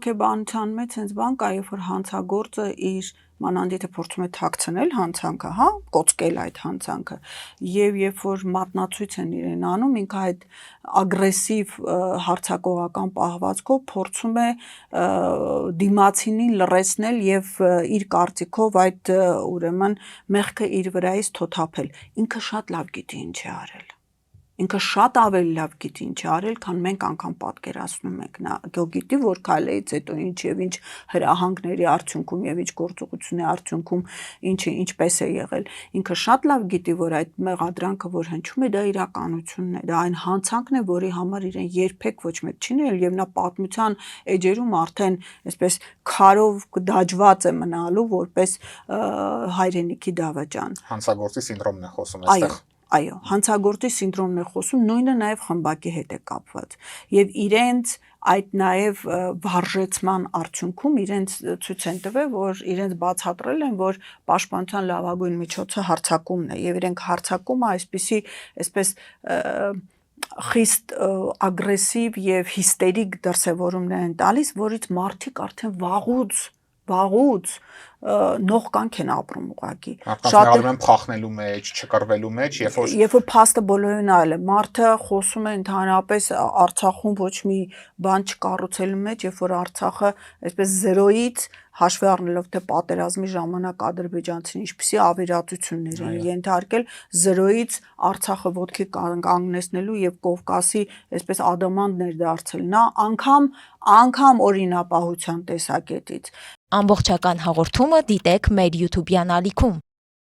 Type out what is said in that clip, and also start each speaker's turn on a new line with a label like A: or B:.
A: հոգեբանության մեջ հենց բան կա, երբ որ հանցագործը իր մանանդիթը փորձում է թաքցնել հանցանքը, հա, կոծկել այդ հանցանքը, եւ երբ որ մատնացույց են իրեն անում, ինքը այդ ագրեսիվ հարձակողական պահվածքով փորձում է դիմացինին լռեցնել եւ իր կարծիքով այդ ուրեմն մեղքը իր վրայից թոթափել։ Ինքը շատ լավ գիտի ինչ է արել։ Ինքը շատ ավելի լավ գիտի ինչ է արել, քան մենք անգամ պատկերացնում ենք։ Նա գիտի, որ քայլից հետո ինչ եւ ինչ հրահանգների արդյունքում եւ ինչ գործողությունների արդյունքում ինչպես է եղել։ Ինքը շատ լավ գիտի, որ այդ մեղադրանքը, որ հնչում է, դա իրականությունն է, դա այն հանցանքն է, որի համար իրեն երբեք ոչ մեկ չի նել եւ նա պատմության էջերում արդեն այսպես քարով դաջված է մնալու որպես հայրենիքի դավաճան։
B: Հանցագործի սինդրոմն է խոսում այստեղ։
A: Այո, հանցագործի սինդրոմն է խոսում, նույնը նաև խմբակի հետ է կապված։ Եվ իրենց այդ նաև վարժեցման արդյունքում իրենց ցույց են տվել, որ իրենց բացատրել են, որ պաշտպանության լավագույն միջոցը հարձակումն է, եւ իրենք հարձակումը այսպես խիստ ագրեսիվ եւ հիստերիկ դրսևորումներ են տալիս, որից մարդիկ արդեն վաղուց նողկանք են ապրում ուղղակի։
B: Շատ են փախնելու մեջ, չկռվելու մեջ,
A: երբ որ փաստը բոլորին այլ է, մարդը խոսում է ընդհանրապես Արցախում ոչ մի բան չկառուցելու մեջ, երբ որ Արցախը այսպես զերոյից հաշվի առնելով թե պատերազմի ժամանակ ադրբեջանցին ինչպիսի ավերածություններ են ենթարկել, զերոյից Արցախը ոտքի կանգնեցնելու եւ Կովկասի այսպես ադամանդներ դարձել, նա անգամ օրինապահության տեսակետից
C: Ամբողջական հաղորդումը դիտեք մեր YouTube-յան ալիքում։